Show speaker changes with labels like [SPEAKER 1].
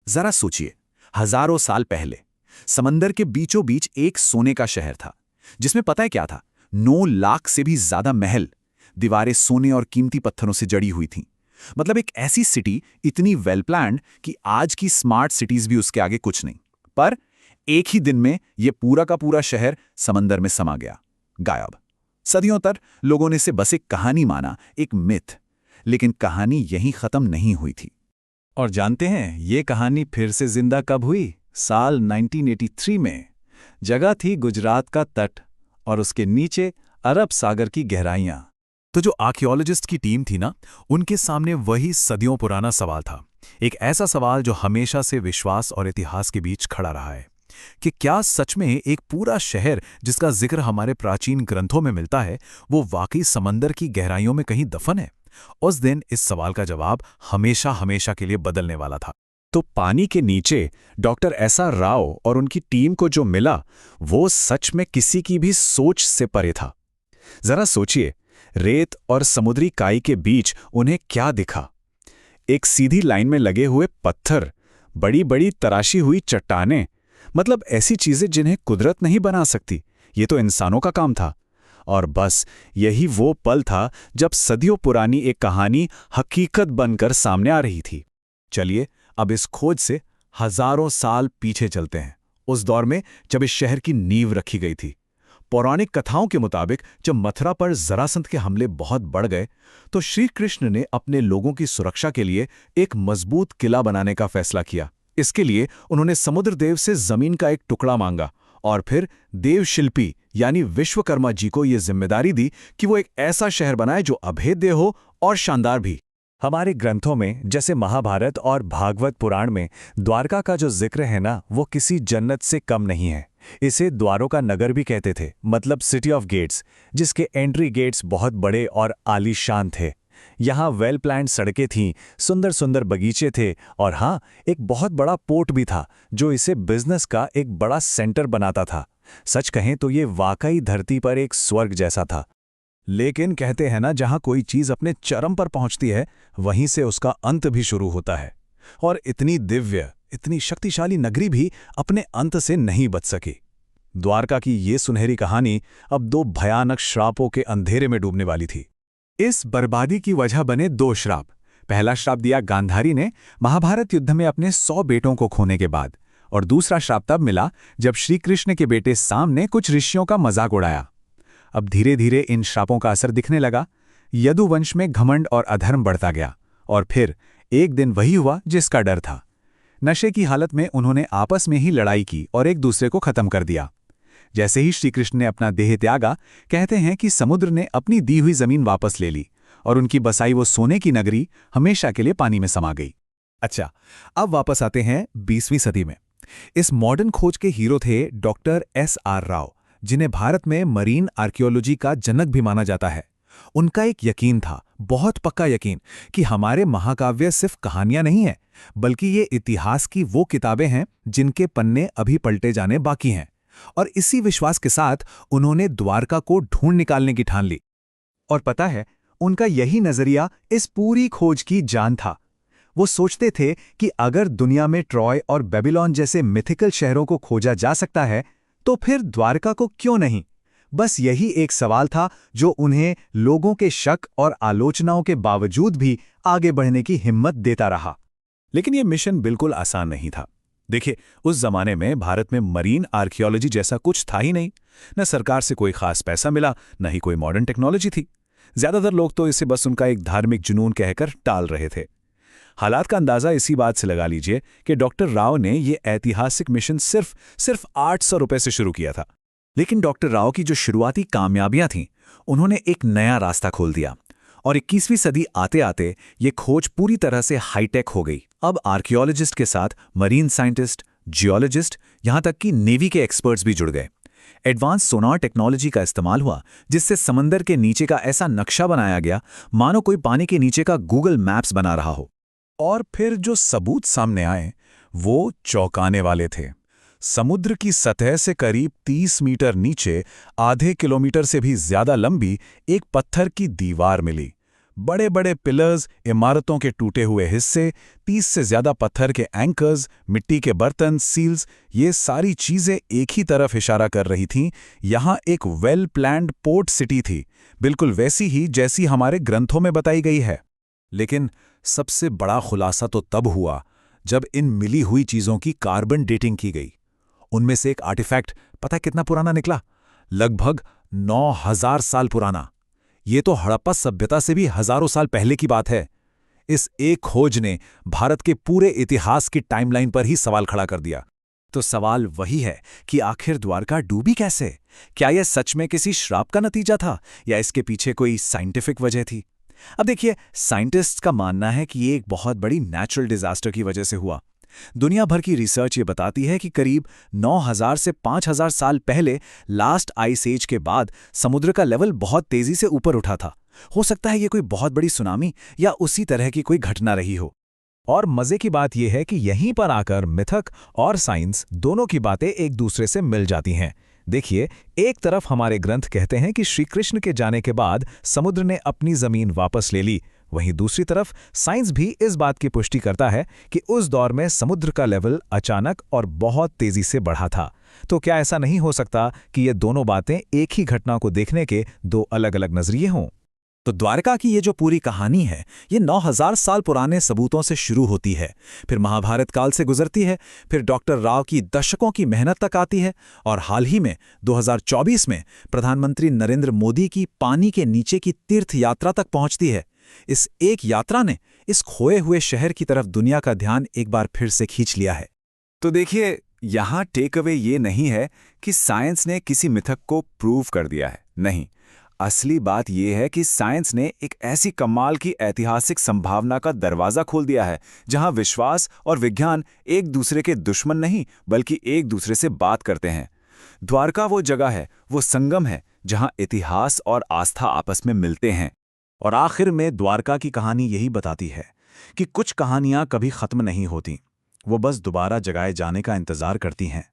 [SPEAKER 1] जरा सोचिए, हजारों साल पहले समंदर के बीचों बीच एक सोने का शहर था, जिसमें पता है क्या था? 9 लाख से भी ज्यादा महल, दीवारें सोने और कीमती पत्थरों से जड़ी हुई थीं। मतलब एक ऐसी सिटी, इतनी वेल प्लान्ड कि आज की स्मार्ट सिटीज भी उसके आगे कुछ नहीं। पर एक ही दिन में यह पूरा का पूरा शहर समंदर में समा गया, गायब। सदियों तक लोगों ने इसे बस एक कहानी माना, एक मिथ। लेकिन कहानी यहीं खत्म नहीं हुई थी। और जानते हैं ये कहानी फिर से जिंदा कब हुई? साल 1983 में। जगह थी गुजरात का तट और उसके नीचे अरब सागर की गहराइयां। तो जो आर्कियोलॉजिस्ट की टीम थी ना, उनके सामने वही सदियों पुराना सवाल था। एक ऐसा सवाल जो हमेशा से विश्वास और इतिहास के बीच खड़ा रहा है कि क्या सच में एक पूरा शहर जिसका जिक्र हमारे प्राचीन ग्रंथों में मिलता है, वो वाकई समंदर की गहराइयों में कहीं दफन है? उस दिन इस सवाल का जवाब हमेशा हमेशा के लिए बदलने वाला था। तो पानी के नीचे डॉक्टर एसआर राव और उनकी टीम को जो मिला, वो सच में किसी की भी सोच से परे था। जरा सोचिए, रेत और समुद्री काई के बीच उन्हें क्या दिखा? एक सीधी लाइन में लगे हुए पत्थर, बड़ी बड़ी तराशी हुई चट्टानें, मतलब ऐसी चीजें जिन्हें कुदरत नहीं बना सकती। ये तो इंसानों का काम था। और बस यही वो पल था जब सदियों पुरानी एक कहानी हकीकत बनकर सामने आ रही थी। चलिए अब इस खोज से हजारों साल पीछे चलते हैं, उस दौर में जब इस शहर की नींव रखी गई थी। पौराणिक कथाओं के मुताबिक जब मथुरा पर जरासंध के हमले बहुत बढ़ गए, तो श्री कृष्ण ने अपने लोगों की सुरक्षा के लिए एक मजबूत किला बनाने का फैसला किया। इसके लिए उन्होंने समुद्र देव से जमीन का एक टुकड़ा मांगा और फिर देवशिल्पी यानी विश्वकर्मा जी को यह जिम्मेदारी दी कि वो एक ऐसा शहर बनाए जो अभेद्य हो और शानदार भी। हमारे ग्रंथों में जैसे महाभारत और भागवत पुराण में द्वारका का जो जिक्र है ना, वो किसी जन्नत से कम नहीं है। इसे द्वारों का नगर भी कहते थे, मतलब सिटी ऑफ गेट्स, जिसके एंट्री गेट्स बहुत बड़े और आलीशान थे। यहाँ वेल प्लान्ड सड़कें थीं, सुंदर सुंदर बगीचे थे और हाँ, एक बहुत बड़ा पोर्ट भी था जो इसे बिजनेस का एक बड़ा सेंटर बनाता था। सच कहें तो ये वाकई धरती पर एक स्वर्ग जैसा था। लेकिन कहते हैं ना, जहाँ कोई चीज़ अपने चरम पर पहुँचती है, वहीं से उसका अंत भी शुरू होता है। और इतनी दिव्य, इतनी शक्तिशाली नगरी भी अपने अंत से नहीं बच सकी। द्वारका की ये सुनहरी कहानी अब 2 भयानक श्रापों के अंधेरे में डूबने वाली थी। इस बर्बादी की वजह बने 2 श्राप। पहला श्राप दिया गांधारी ने महाभारत युद्ध में अपने 100 बेटों को खोने के बाद, और दूसरा श्राप तब मिला जब श्री कृष्ण के बेटे साम ने कुछ ऋषियों का मजाक उड़ाया। अब धीरे धीरे इन श्रापों का असर दिखने लगा। यदुवंश में घमंड और अधर्म बढ़ता गया और फिर एक दिन वही हुआ जिसका डर था। नशे की हालत में उन्होंने आपस में ही लड़ाई की और एक दूसरे को खत्म कर दिया। जैसे ही श्रीकृष्ण ने अपना देह त्यागा, कहते हैं कि समुद्र ने अपनी दी हुई जमीन वापस ले ली और उनकी बसाई वो सोने की नगरी हमेशा के लिए पानी में समा गई। अच्छा, अब वापस आते हैं 20वीं सदी में। इस मॉडर्न खोज के हीरो थे डॉक्टर एसआर राव, जिन्हें भारत में मरीन आर्कियोलॉजी का जनक भी माना जाता है। उनका एक यकीन था, बहुत पक्का यकीन, कि हमारे महाकाव्य सिर्फ कहानियां नहीं हैं, बल्कि ये इतिहास की वो किताबें हैं जिनके पन्ने अभी पलटे जाने बाकी हैं। और इसी विश्वास के साथ उन्होंने द्वारका को ढूंढ निकालने की ठान ली। और पता है, उनका यही नजरिया इस पूरी खोज की जान था। वो सोचते थे कि अगर दुनिया में ट्रॉय और बेबीलोन जैसे मिथिकल शहरों को खोजा जा सकता है, तो फिर द्वारका को क्यों नहीं? बस यही एक सवाल था जो उन्हें लोगों के शक और आलोचनाओं के बावजूद भी आगे बढ़ने की हिम्मत देता रहा। लेकिन यह मिशन बिल्कुल आसान नहीं था। देखिए, उस जमाने में भारत में मरीन आर्कियोलॉजी जैसा कुछ था ही नहीं। न सरकार से कोई खास पैसा मिला, न ही कोई मॉडर्न टेक्नोलॉजी थी। ज्यादातर लोग तो इसे बस उनका एक धार्मिक जुनून कहकर टाल रहे थे। हालात का अंदाजा इसी बात से लगा लीजिए कि डॉक्टर राव ने यह ऐतिहासिक मिशन सिर्फ 800 रुपए से शुरू किया था। लेकिन डॉक्टर राव की जो शुरुआती कामयाबियां थीं, उन्होंने एक नया रास्ता खोल दिया। और 21वीं सदी आते आते ये खोज पूरी तरह से हाईटेक हो गई। अब आर्कियोलॉजिस्ट के साथ मरीन साइंटिस्ट, जियोलॉजिस्ट, यहां तक कि नेवी के एक्सपर्ट्स भी जुड़ गए। एडवांस सोनार टेक्नोलॉजी का इस्तेमाल हुआ, जिससे समंदर के नीचे का ऐसा नक्शा बनाया गया मानो कोई पानी के नीचे का गूगल मैप्स बना रहा हो। और फिर जो सबूत सामने आए वो चौंकाने वाले थे। समुद्र की सतह से करीब 30 मीटर नीचे आधे किलोमीटर से भी ज्यादा लंबी एक पत्थर की दीवार मिली।
[SPEAKER 2] बड़े बड़े पिलर्स, इमारतों के टूटे हुए हिस्से, 30 से ज्यादा पत्थर के एंकर्स, मिट्टी के बर्तन, सील्स, ये सारी चीजें एक ही तरफ इशारा कर रही थीं। यहाँ एक वेल प्लान्ड पोर्ट सिटी थी, बिल्कुल वैसी ही जैसी हमारे ग्रंथों में बताई गई है। लेकिन सबसे बड़ा खुलासा तो तब हुआ जब इन मिली हुई चीजों की कार्बन डेटिंग की गई। उनमें से एक आर्टिफैक्ट पता कितना पुराना निकला? लगभग 9000 साल पुराना। ये तो हड़प्पा सभ्यता से भी हजारों साल पहले की बात है। इस एक खोज ने भारत के पूरे इतिहास की टाइमलाइन पर ही सवाल खड़ा कर दिया।
[SPEAKER 1] तो सवाल वही है कि आखिर द्वारका डूबी कैसे? क्या यह सच में किसी श्राप का नतीजा था या इसके पीछे कोई साइंटिफिक वजह थी? अब देखिए, साइंटिस्ट्स का मानना है कि ये एक बहुत बड़ी नेचुरल डिजास्टर की वजह से हुआ। दुनिया भर की रिसर्च ये बताती है कि करीब 9000 से 5000 साल पहले लास्ट आइस एज के बाद समुद्र का लेवल बहुत तेजी से ऊपर उठा था। हो सकता है ये कोई बहुत बड़ी सुनामी या उसी तरह की कोई घटना रही हो।
[SPEAKER 2] और मजे की बात यह है कि यहीं पर आकर मिथक और साइंस दोनों की बातें एक दूसरे से मिल जाती हैं। देखिए, एक तरफ हमारे ग्रंथ कहते हैं कि श्री कृष्ण के जाने के बाद समुद्र ने अपनी जमीन वापस ले ली, वहीं दूसरी तरफ साइंस भी इस बात की पुष्टि करता है कि उस दौर में समुद्र का लेवल अचानक और बहुत तेजी से बढ़ा था। तो क्या ऐसा नहीं हो सकता कि ये दोनों बातें एक ही घटना को देखने के दो अलग-अलग नजरिए हों?
[SPEAKER 1] तो द्वारका की ये जो पूरी कहानी है, ये 9000 साल पुराने सबूतों से शुरू होती है, फिर महाभारत काल से गुजरती है, फिर डॉक्टर राव की दशकों की मेहनत तक आती है, और हाल ही में 2024 में प्रधानमंत्री नरेंद्र मोदी की पानी के नीचे की तीर्थ यात्रा तक पहुंचती है। इस एक यात्रा ने इस खोए हुए शहर की तरफ दुनिया का ध्यान एक बार फिर से खींच लिया है। तो देखिए, यहाँ टेक अवे ये नहीं है कि साइंस ने किसी मिथक को प्रूव कर दिया है, नहीं। असली बात यह है कि साइंस ने एक ऐसी कमाल की ऐतिहासिक संभावना का दरवाजा खोल दिया है जहां विश्वास और विज्ञान एक दूसरे के दुश्मन नहीं बल्कि एक दूसरे से बात करते हैं। द्वारका वो जगह है, वो संगम है जहां इतिहास और आस्था आपस में मिलते हैं। और आखिर में द्वारका की कहानी यही बताती है कि कुछ कहानियां कभी खत्म नहीं होती, वो बस दोबारा जगाए जाने का इंतजार करती हैं।